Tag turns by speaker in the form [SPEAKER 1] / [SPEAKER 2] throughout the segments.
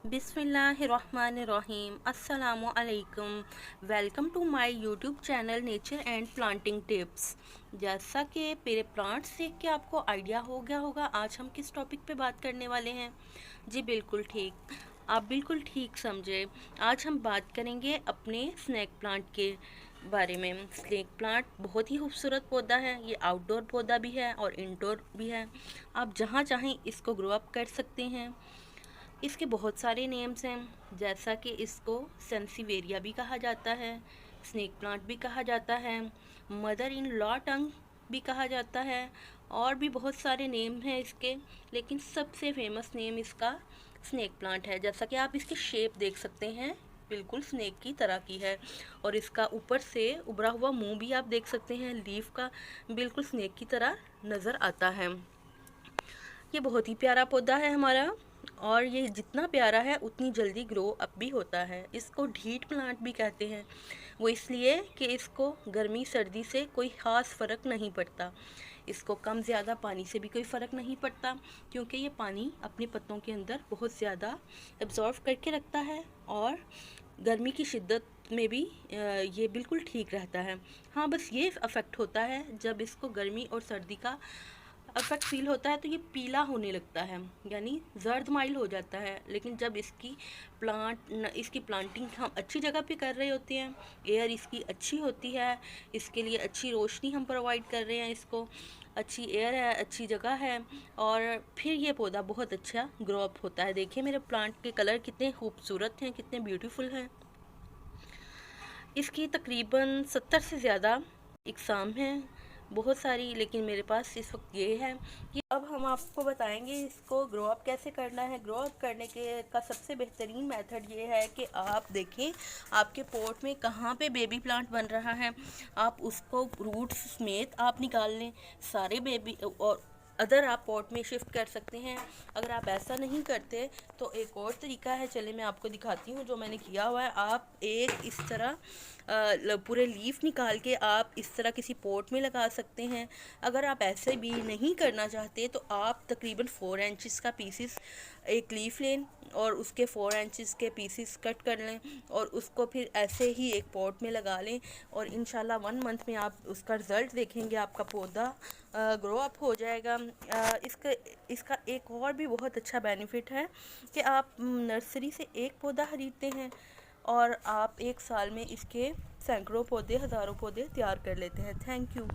[SPEAKER 1] बिस्मिल्लाहिर्रहमानिर्रहीम अस्सलामु अलैकुम। Welcome to my YouTube channel nature and planting tips. जैसा कि मेरे प्लांट्स देख के आपको आइडिया हो गया होगा आज हम किस टॉपिक पे बात करने वाले हैं। जी बिल्कुल ठीक, आप बिल्कुल ठीक समझे। आज हम बात करेंगे अपने स्नेक प्लांट के बारे में। स्नेक प्लांट बहुत ही खूबसूरत पौधा है। ये आउटडोर पौधा भी है और इंडोर भी है। आप जहाँ चाहें इसको ग्रो अप कर सकते हैं। इसके बहुत सारे नेम्स हैं, जैसा कि इसको सेंसिवेरिया भी कहा जाता है, स्नेक प्लांट भी कहा जाता है, मदर इन लॉ टंग भी कहा जाता है, और भी बहुत सारे नेम हैं इसके। लेकिन सबसे फेमस नेम इसका स्नेक प्लांट है। जैसा कि आप इसकी शेप देख सकते हैं, बिल्कुल स्नेक की तरह की है। और इसका ऊपर से उभरा हुआ मुंह भी आप देख सकते हैं, लीफ का बिल्कुल स्नेक की तरह नज़र आता है। ये बहुत ही प्यारा पौधा है हमारा, और ये जितना प्यारा है उतनी जल्दी ग्रो अप भी होता है। इसको ढीठ प्लांट भी कहते हैं, वो इसलिए कि इसको गर्मी सर्दी से कोई ख़ास फ़र्क नहीं पड़ता। इसको कम ज़्यादा पानी से भी कोई फ़र्क नहीं पड़ता, क्योंकि ये पानी अपने पत्तों के अंदर बहुत ज़्यादा एब्जॉर्व करके रखता है, और गर्मी की शिद्दत में भी ये बिल्कुल ठीक रहता है। हाँ, बस ये अफेक्ट होता है जब इसको गर्मी और सर्दी का इफेक्ट फील होता है तो ये पीला होने लगता है, यानी जर्द माइल हो जाता है। लेकिन जब इसकी प्लांटिंग हम अच्छी जगह पे कर रहे होते हैं, एयर इसकी अच्छी होती है, इसके लिए अच्छी रोशनी हम प्रोवाइड कर रहे हैं, इसको अच्छी एयर है, अच्छी जगह है, और फिर ये पौधा बहुत अच्छा ग्रो अप होता है। देखिए मेरे प्लांट के कलर कितने खूबसूरत हैं, कितने ब्यूटीफुल हैं। इसकी तकरीबन 70 से ज़्यादा इकसाम हैं, बहुत सारी, लेकिन मेरे पास इस वक्त ये है कि अब हम आपको बताएंगे इसको ग्रो अप कैसे करना है। ग्रो अप करने के का सबसे बेहतरीन मेथड ये है कि आप देखें आपके पॉट में कहाँ पे बेबी प्लांट बन रहा है, आप उसको रूट्स समेत आप निकाल लें सारे बेबी, और अदर आप पॉट में शिफ्ट कर सकते हैं। अगर आप ऐसा नहीं करते तो एक और तरीका है, चले मैं आपको दिखाती हूँ जो मैंने किया हुआ है। आप एक इस तरह पूरे लीफ निकाल के आप इस तरह किसी पॉट में लगा सकते हैं। अगर आप ऐसे भी नहीं करना चाहते तो आप तकरीबन 4 इंचेस का पीसीस एक लीफ लें और उसके 4 इंचेस के पीसीस कट कर लें, और उसको फिर ऐसे ही एक पॉट में लगा लें, और इंशाल्लाह 1 मंथ में आप उसका रिज़ल्ट देखेंगे, आपका पौधा ग्रो अप हो जाएगा। इसका एक और भी बहुत अच्छा बेनिफिट है कि आप नर्सरी से एक पौधा खरीदते हैं और आप 1 साल में इसके सैकड़ों पौधे, हज़ारों पौधे तैयार कर लेते हैं। Thank you.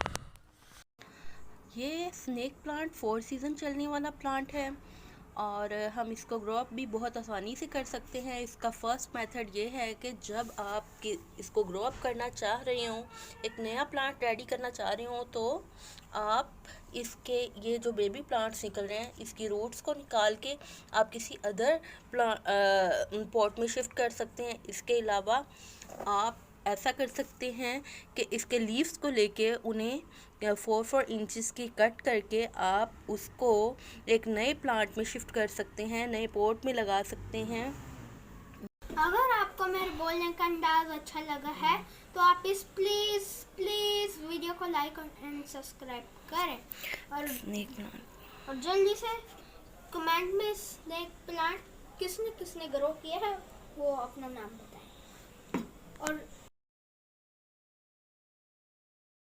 [SPEAKER 1] ये स्नेक प्लांट 4 सीज़न चलने वाला प्लांट है, और हम इसको ग्रो अप भी बहुत आसानी से कर सकते हैं। इसका फर्स्ट मेथड ये है कि जब आप इसको ग्रो अप करना चाह रहे हों, एक नया प्लांट रेडी करना चाह रहे हों, तो आप इसके ये जो बेबी प्लांट्स निकल रहे हैं, इसकी रूट्स को निकाल के आप किसी अदर पॉट में शिफ्ट कर सकते हैं। इसके अलावा आप ऐसा कर सकते हैं कि इसके लीव्स को लेके उन्हें 4 इंचेस की कट करके आप उसको एक नए प्लांट में शिफ्ट कर सकते हैं, नए पॉट में लगा सकते हैं।
[SPEAKER 2] अगर आपको मेरे बोलने का अंदाज अच्छा लगा है तो आप इस प्लीज़ प्लीज़ वीडियो को लाइक एंड सब्सक्राइब करें, और जल्दी से कमेंट में स्नेक प्लांट किसने किसने ग्रो किया है वो अपना नाम बताएं। और